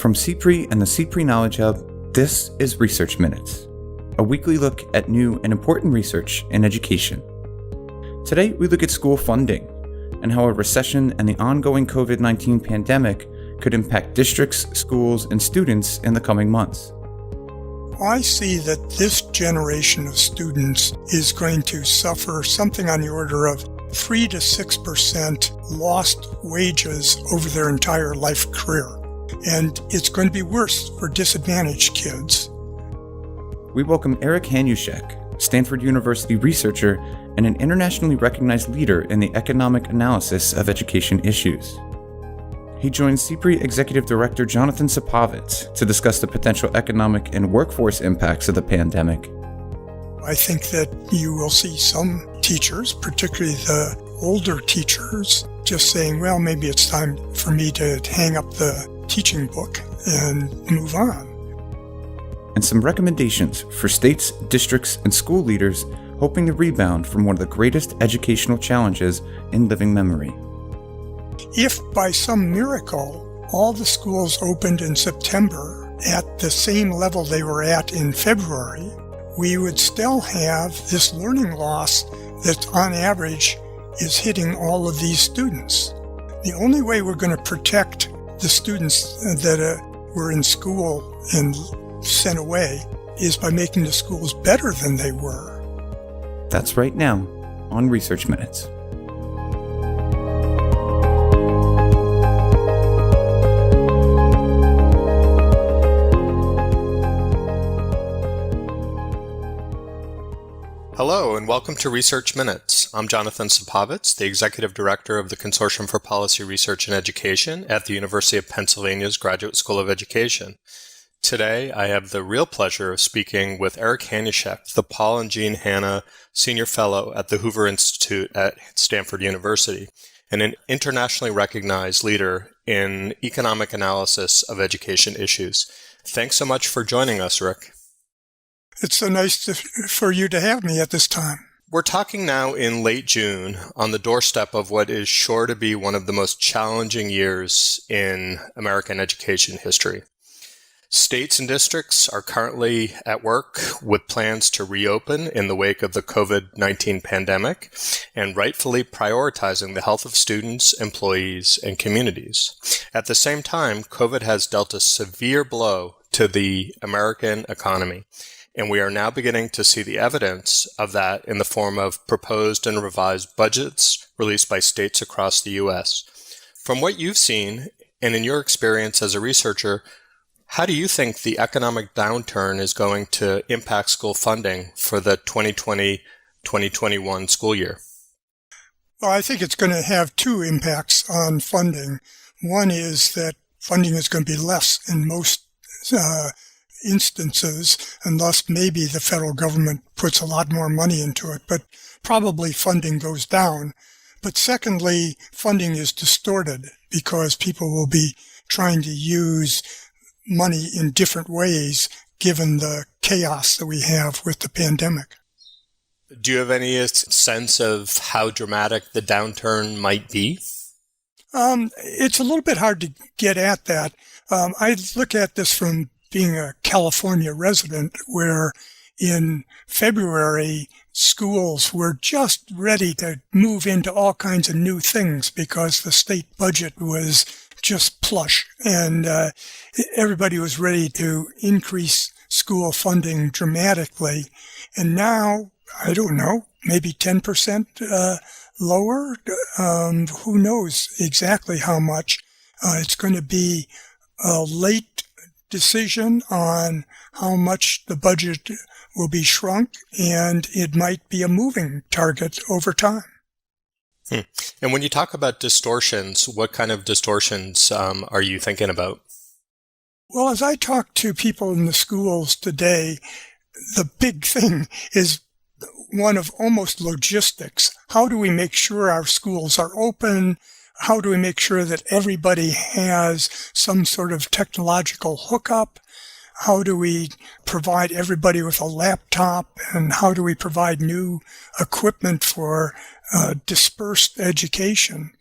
From CPRE and the CPRE Knowledge Hub, this is Research Minutes, a weekly look at new and important research in education. Today, we look at school funding and how a recession and the ongoing COVID-19 pandemic could impact districts, schools, and students in the coming months. I see that this generation of students is going to suffer something on the order of 3 to 6% lost wages over their entire life career. And it's going to be worse for disadvantaged kids. We welcome Eric Hanushek, Stanford University researcher and an internationally recognized leader in the economic analysis of education issues. He joins CPRE Executive Director Jonathan Supovitz to discuss the potential economic and workforce impacts of the pandemic. I think that you will see some teachers, particularly the older teachers, just saying, well, maybe it's time for me to hang up the teaching book and move on. And some recommendations for states, districts, and school leaders hoping to rebound from one of the greatest educational challenges in living memory. If by some miracle all the schools opened in September at the same level they were at in February, we would still have this learning loss that on average is hitting all of these students. The only way we're going to protect the students that were in school and sent away is by making the schools better than they were. That's right now on Research Minutes. Hello and welcome to Research Minutes. I'm Jonathan Supovitz, the Executive Director of the Consortium for Policy Research and Education at the University of Pennsylvania's Graduate School of Education. Today, I have the real pleasure of speaking with Eric Hanushek, the Paul and Jean Hanna Senior Fellow at the Hoover Institute at Stanford University, and an internationally recognized leader in economic analysis of education issues. Thanks so much for joining us, Rick. It's so nice for you to have me at this time. We're talking now in late June on the doorstep of what is sure to be one of the most challenging years in American education history. States and districts are currently at work with plans to reopen in the wake of the COVID-19 pandemic and rightfully prioritizing the health of students, employees, and communities. At the same time, COVID has dealt a severe blow to the American economy. And we are now beginning to see the evidence of that in the form of proposed and revised budgets released by states across the U.S. From what you've seen, and in your experience as a researcher, how do you think the economic downturn is going to impact school funding for the 2020-2021 school year? Well, I think it's going to have two impacts on funding. One is that funding is going to be less in most instances, unless maybe the federal government puts a lot more money into it, but probably funding goes down. But secondly, funding is distorted because people will be trying to use money in different ways given the chaos that we have with the pandemic. Do you have any sense of how dramatic the downturn might be? It's a little bit hard to get at that. I look at this from being a California resident, where in February, schools were just ready to move into all kinds of new things because the state budget was just plush, and everybody was ready to increase school funding dramatically. And now, I don't know, maybe 10% lower? Who knows exactly how much? It's going to be a late decision on how much the budget will be shrunk, and it might be a moving target over time. And when you talk about distortions, what kind of distortions are you thinking about? Well, as I talk to people in the schools today, the big thing is one of almost logistics. How do we make sure our schools are open? How do we make sure that everybody has some sort of technological hookup? How do we provide everybody with a laptop? And how do we provide new equipment for dispersed education?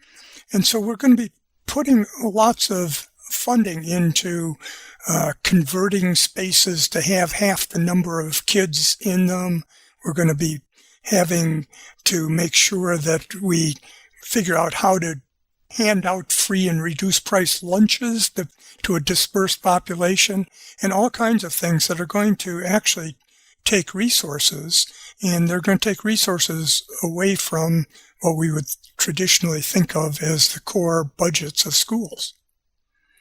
And so we're going to be putting lots of funding into converting spaces to have half the number of kids in them. We're going to be having to make sure that we figure out how to hand out free and reduced price lunches to a dispersed population, and all kinds of things that are going to actually take resources, and they're going to take resources away from what we would traditionally think of as the core budgets of schools.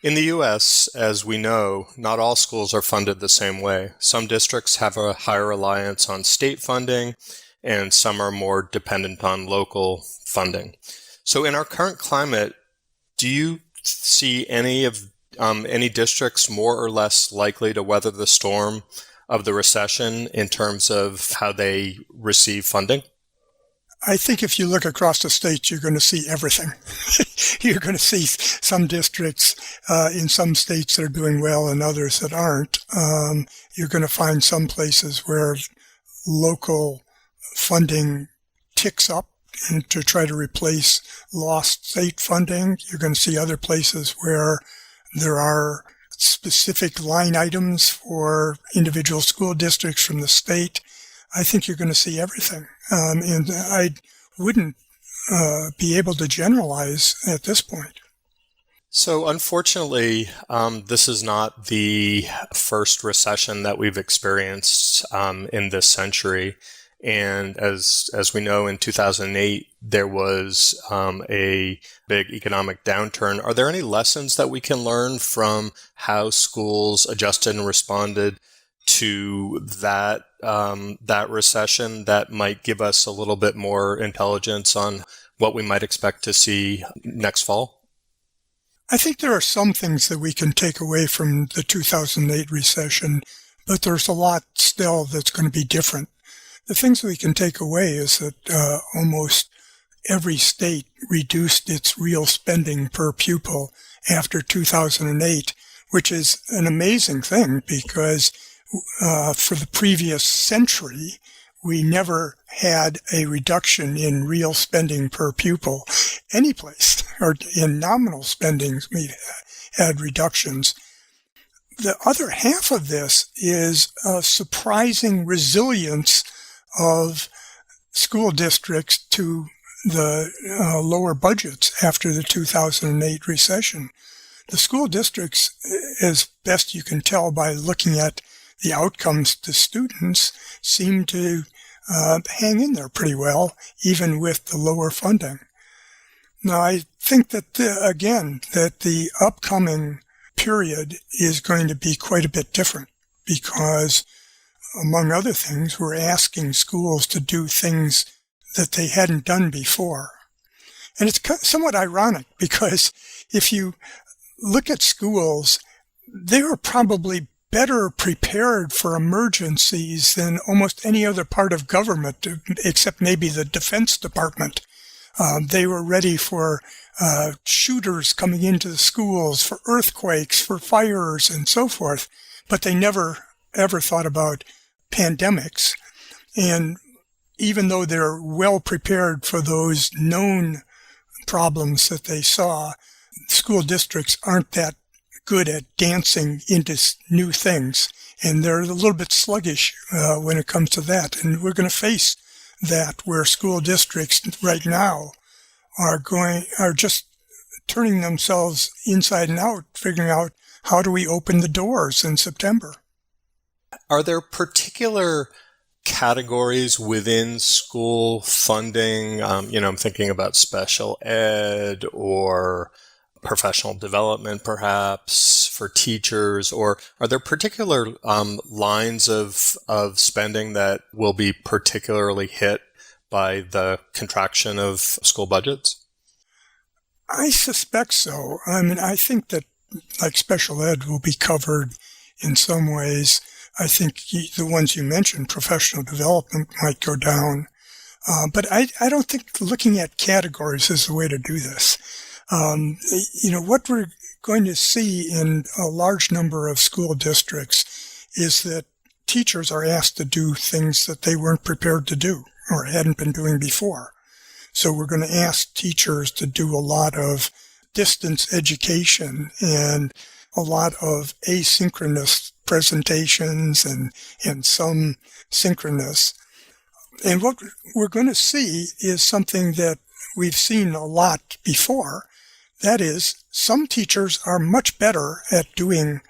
In the U.S., as we know, not all schools are funded the same way. Some districts have a higher reliance on state funding, and some are more dependent on local funding. So in our current climate, do you see any districts more or less likely to weather the storm of the recession in terms of how they receive funding? I think if you look across the states, you're going to see everything. You're going to see some districts in some states that are doing well and others that aren't. You're going to find some places where local funding ticks up and to try to replace lost state funding. You're going to see other places where there are specific line items for individual school districts from the state. I think you're going to see everything. And I wouldn't be able to generalize at this point. So unfortunately, this is not the first recession that we've experienced in this century. And as we know, in 2008, there was a big economic downturn. Are there any lessons that we can learn from how schools adjusted and responded to that recession that might give us a little bit more intelligence on what we might expect to see next fall? I think there are some things that we can take away from the 2008 recession, but there's a lot still that's going to be different. The things that we can take away is that almost every state reduced its real spending per pupil after 2008, which is an amazing thing because for the previous century, we never had a reduction in real spending per pupil anyplace, or in nominal spendings we had reductions. The other half of this is a surprising resilience of school districts to the lower budgets after the 2008 recession. The school districts, as best you can tell by looking at the outcomes to students, seem to hang in there pretty well, even with the lower funding. Now, I think that, that the upcoming period is going to be quite a bit different because, among other things, we're asking schools to do things that they hadn't done before. And it's somewhat ironic because if you look at schools, they are probably better prepared for emergencies than almost any other part of government, except maybe the Defense Department. They were ready for shooters coming into the schools, for earthquakes, for fires, and so forth. But they never, ever thought about pandemics. And even though they're well prepared for those known problems that they saw, school districts aren't that good at dancing into new things. And they're a little bit sluggish when it comes to that. And we're going to face that where school districts right now are just turning themselves inside and out, figuring out how do we open the doors in September. Are there particular categories within school funding? I'm thinking about special ed or professional development, perhaps, for teachers, or are there particular lines of spending that will be particularly hit by the contraction of school budgets? I suspect so. I mean, I think that like special ed will be covered in some ways. I think the ones you mentioned, professional development, might go down. But I don't think looking at categories is the way to do this. What we're going to see in a large number of school districts is that teachers are asked to do things that they weren't prepared to do or hadn't been doing before. So we're going to ask teachers to do a lot of distance education and a lot of asynchronous presentations and some synchronous. And what we're going to see is something that we've seen a lot before. That is, some teachers are much better at doing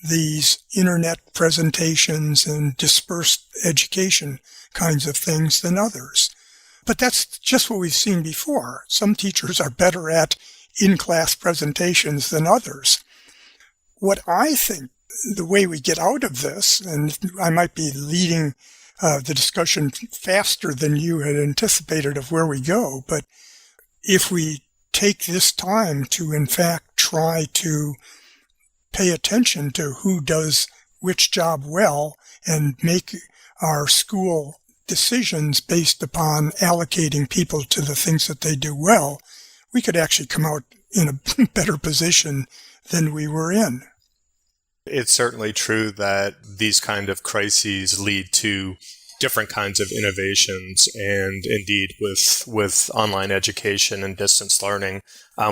these internet presentations and dispersed education kinds of things than others. But that's just what we've seen before. Some teachers are better at in-class presentations than others. What I think the way we get out of this, and I might be leading the discussion faster than you had anticipated of where we go, but if we take this time to, in fact, try to pay attention to who does which job well and make our school decisions based upon allocating people to the things that they do well, we could actually come out in a better position than we were in. It's certainly true that these kind of crises lead to different kinds of innovations, and indeed with online education and distance learning,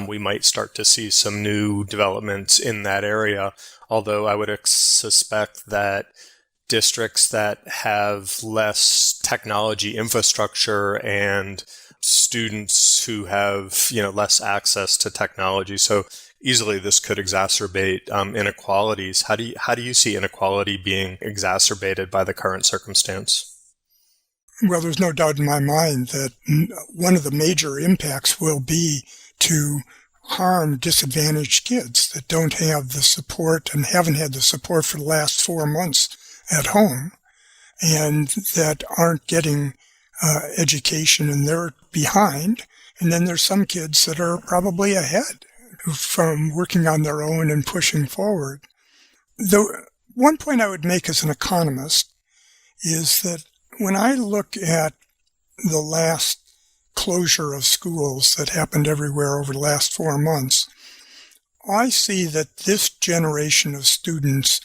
we might start to see some new developments in that area, although I would suspect that districts that have less technology infrastructure and students who have less access to technology, so easily this could exacerbate inequalities. How do you see inequality being exacerbated by the current circumstance? Well, there's no doubt in my mind that one of the major impacts will be to harm disadvantaged kids that don't have the support and haven't had the support for the last 4 months at home, and that aren't getting education, and they're behind. And then there's some kids that are probably ahead from working on their own and pushing forward. The one point I would make as an economist is that when I look at the last closure of schools that happened everywhere over the last 4 months, I see that this generation of students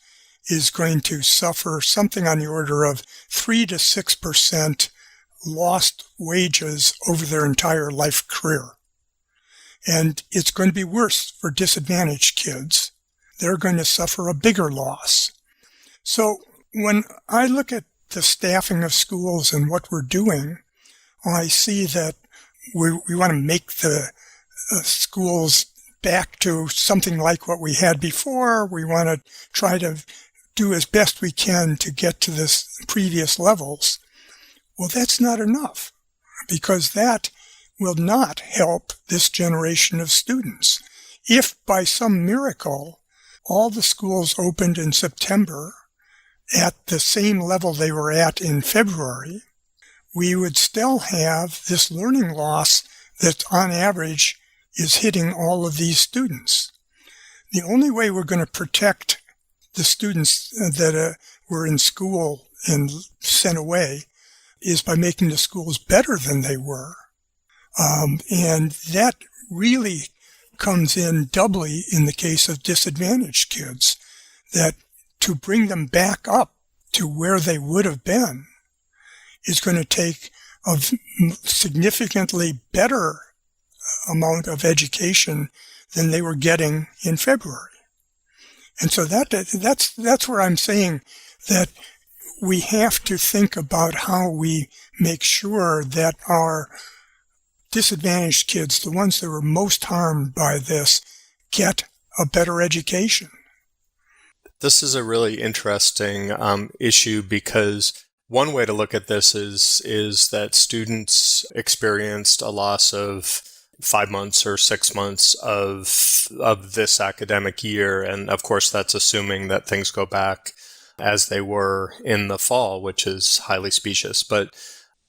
is going to suffer something on the order of 3 to 6% lost wages over their entire life career. And it's going to be worse for disadvantaged kids. They're going to suffer a bigger loss. So when I look at the staffing of schools and what we're doing, I see that we want to make the schools back to something like what we had before. We want to try to do as best we can to get to this previous levels. Well, that's not enough, because that will not help this generation of students. If by some miracle all the schools opened in September at the same level they were at in February, we would still have this learning loss that on average is hitting all of these students. The only way we're going to protect the students that were in school and sent away is by making the schools better than they were. And that really comes in doubly in the case of disadvantaged kids, that to bring them back up to where they would have been is going to take a significantly better amount of education than they were getting in February. And so that's where I'm saying that we have to think about how we make sure that our disadvantaged kids, the ones that were most harmed by this, get a better education. This is a really interesting issue, because one way to look at this is that students experienced a loss of 5 months or 6 months of this academic year. And of course, that's assuming that things go back as they were in the fall, which is highly specious. But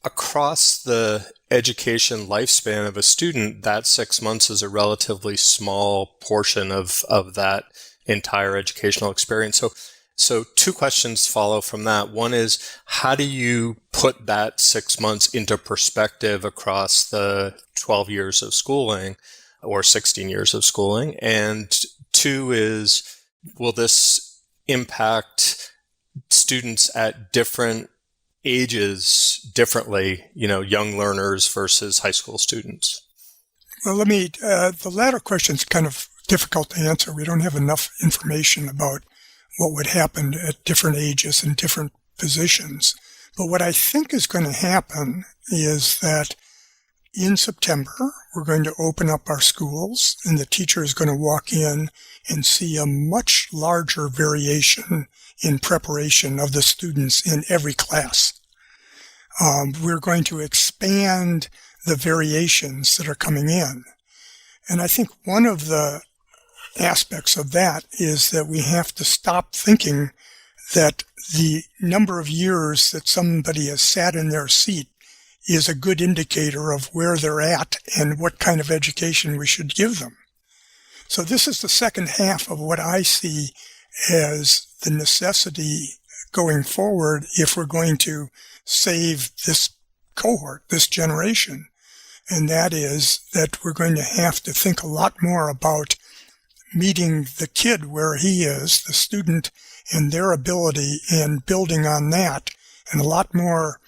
across the education lifespan of a student, that 6 months is a relatively small portion of that entire educational experience. So 2 questions follow from that. One is, how do you put that 6 months into perspective across the 12 years of schooling or 16 years of schooling? And 2 is, will this impact students at different ages differently, young learners versus high school students? Well, the latter question is kind of difficult to answer. We don't have enough information about what would happen at different ages and different positions. But what I think is going to happen is that in September, we're going to open up our schools, and the teacher is going to walk in and see a much larger variation in preparation of the students in every class. We're going to expand the variations that are coming in. And I think one of the aspects of that is that we have to stop thinking that the number of years that somebody has sat in their seat is a good indicator of where they're at and what kind of education we should give them. So this is the second half of what I see as the necessity going forward if we're going to save this cohort, this generation. And that is that we're going to have to think a lot more about meeting the kid where he is, the student, and their ability, and building on that, and a lot more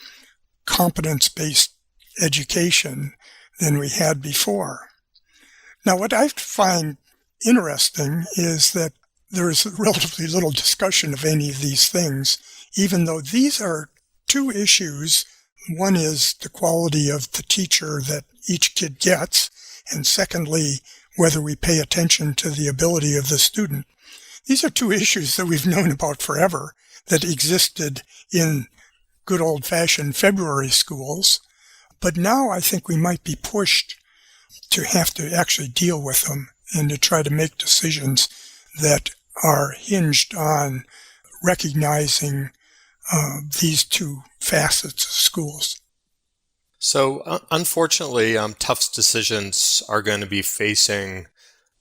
competence-based education than we had before. Now, what I find interesting is that there is relatively little discussion of any of these things, even though these are two issues. One is the quality of the teacher that each kid gets, and secondly, whether we pay attention to the ability of the student. These are two issues that we've known about forever, that existed in good old-fashioned February schools, but now I think we might be pushed to have to actually deal with them and to try to make decisions that are hinged on recognizing these two facets of schools. So unfortunately, tough decisions are going to be facing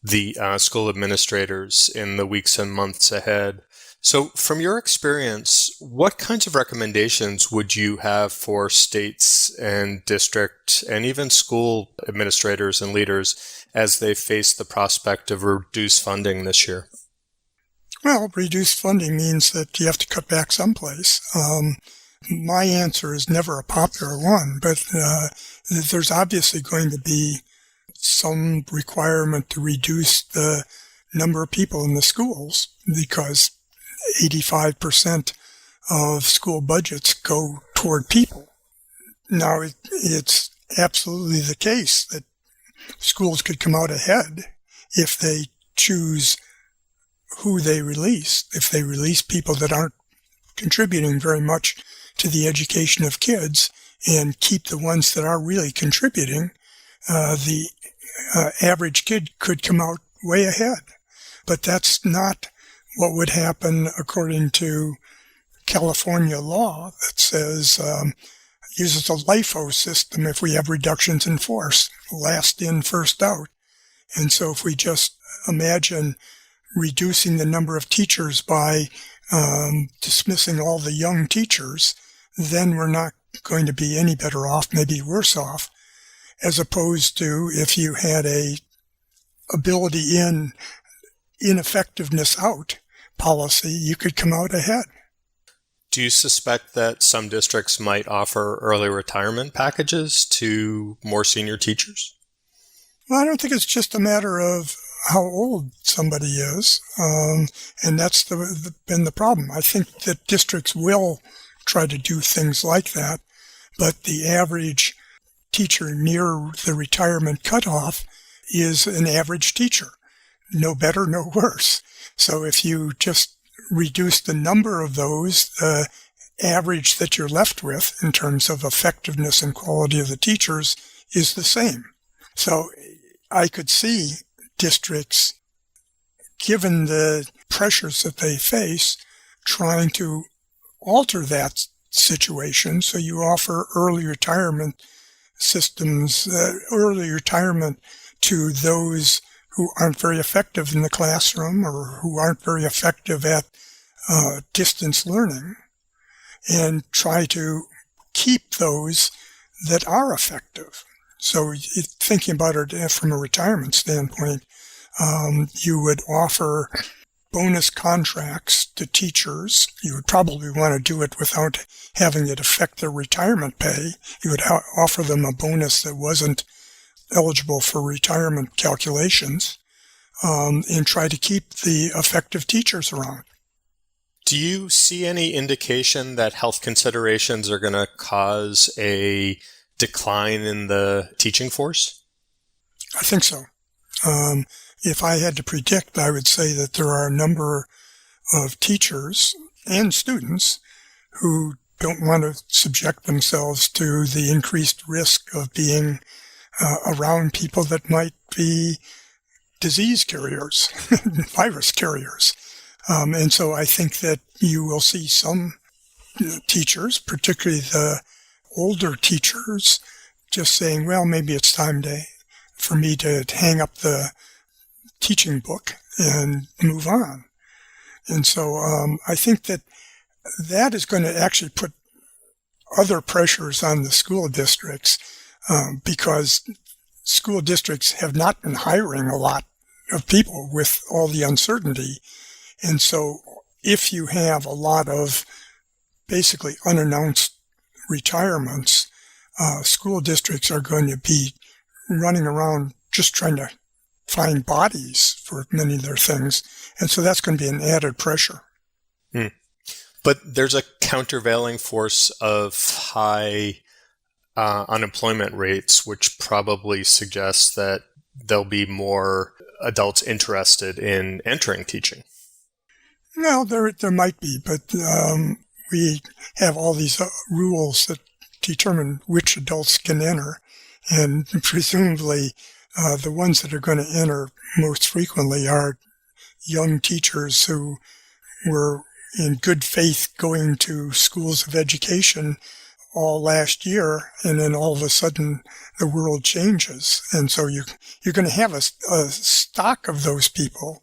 the school administrators in the weeks and months ahead. So from your experience, what kinds of recommendations would you have for states and district and even school administrators and leaders as they face the prospect of reduced funding this year? Well, reduced funding means that you have to cut back someplace. My answer is never a popular one, but there's obviously going to be some requirement to reduce the number of people in the schools because 85% of school budgets go toward people. Now, it's absolutely the case that schools could come out ahead if they choose who they release. If they release people that aren't contributing very much to the education of kids and keep the ones that are really contributing, the average kid could come out way ahead. But that's not what would happen according to California law that says uses a LIFO system if we have reductions in force, last in, first out. And so if we just imagine reducing the number of teachers by dismissing all the young teachers, then we're not going to be any better off, maybe worse off, as opposed to if you had a ability in, ineffectiveness out policy, you could come out ahead. Do you suspect that some districts might offer early retirement packages to more senior teachers? Well, I don't think it's just a matter of how old somebody is, and that's been the problem. I think that districts will try to do things like that, but the average teacher near the retirement cutoff is an average teacher. No better, no worse. So if you just reduce the number of those, the average that you're left with in terms of effectiveness and quality of the teachers is the same. So I could see districts, given the pressures that they face, trying to alter that situation. So you offer early retirement systems, early retirement to those who aren't very effective in the classroom or who aren't very effective at distance learning, and try to keep those that are effective. So thinking about it from a retirement standpoint, you would offer bonus contracts to teachers. You would probably want to do it without having it affect their retirement pay. You would offer them a bonus that wasn't eligible for retirement calculations, and try to keep the effective teachers around. Do you see any indication that health considerations are going to cause a decline in the teaching force? I think so. If I had to predict, I would say that there are a number of teachers and students who don't want to subject themselves to the increased risk of being around people that might be disease carriers, virus carriers. And so I think that you will see some teachers, particularly the older teachers, just saying, well, maybe it's time for me to hang up the teaching book and move on. And so I think that is going to actually put other pressures on the school districts because school districts have not been hiring a lot of people with all the uncertainty. And so if you have a lot of basically unannounced retirements, school districts are going to be running around just trying to find bodies for many of their things. And so that's going to be an added pressure. But there's a countervailing force of high unemployment rates, which probably suggests that there'll be more adults interested in entering teaching. Well, there might be, but we have all these rules that determine which adults can enter, and presumably the ones that are going to enter most frequently are young teachers who were in good faith going to schools of education all last year, and then all of a sudden the world changes. And so you're going to have a stock of those people.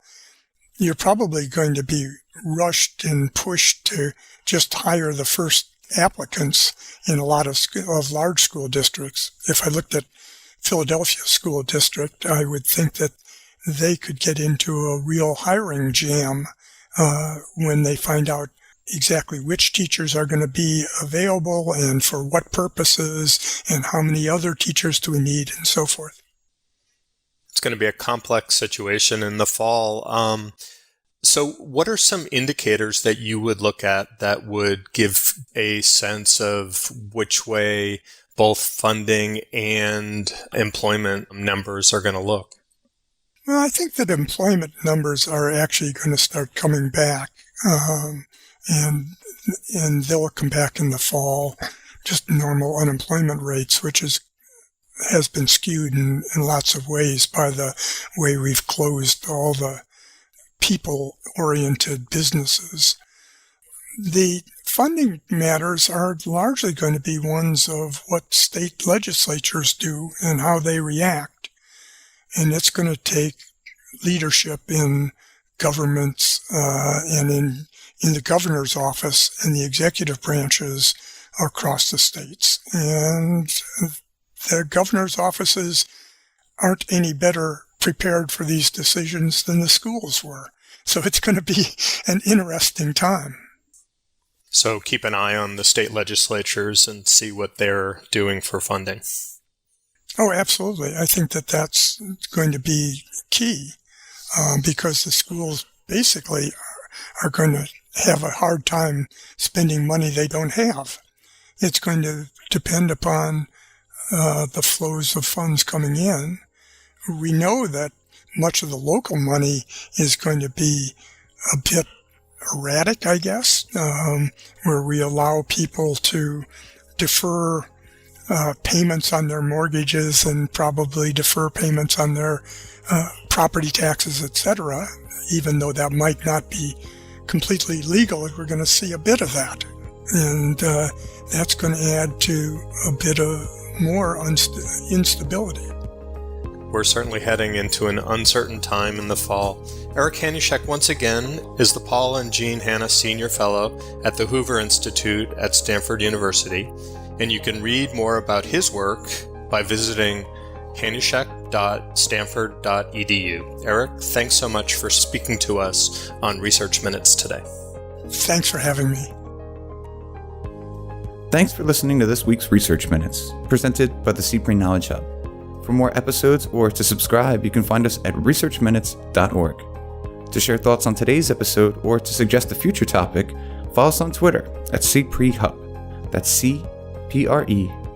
You're probably going to be rushed and pushed to just hire the first applicants in a lot of large school districts. If I looked at Philadelphia School District, I would think that they could get into a real hiring jam when they find out exactly which teachers are going to be available and for what purposes and how many other teachers do we need and so forth. It's going to be a complex situation in the fall. So what are some indicators that you would look at that would give a sense of which way both funding and employment numbers are going to look? Well, I think that employment numbers are actually going to start coming back, and they'll come back in the fall, just normal unemployment rates, which has been skewed in lots of ways by the way we've closed all the people-oriented businesses. The funding matters are largely going to be ones of what state legislatures do and how they react. And it's going to take leadership in governments and in the governor's office and the executive branches across the states. And the governor's offices aren't any better prepared for these decisions than the schools were. So it's going to be an interesting time. So keep an eye on the state legislatures and see what they're doing for funding. Oh, absolutely. I think that that's going to be key because the schools basically are going to have a hard time spending money they don't have. It's going to depend upon the flows of funds coming in. We know that much of the local money is going to be a bit erratic, I guess, where we allow people to defer payments on their mortgages and probably defer payments on their property taxes, etc. Even though that might not be completely legal, we're going to see a bit of that. And that's going to add to a bit of more instability. We're certainly heading into an uncertain time in the fall. Eric Hanushek, once again, is the Paul and Jean Hanna Senior Fellow at the Hoover Institute at Stanford University, and you can read more about his work by visiting hanushek.stanford.edu. Eric, thanks so much for speaking to us on Research Minutes today. Thanks for having me. Thanks for listening to this week's Research Minutes, presented by the CPRE Knowledge Hub. For more episodes or to subscribe, you can find us at researchminutes.org. To share thoughts on today's episode or to suggest a future topic, follow us on Twitter at CPREHub. That's CPREHUB.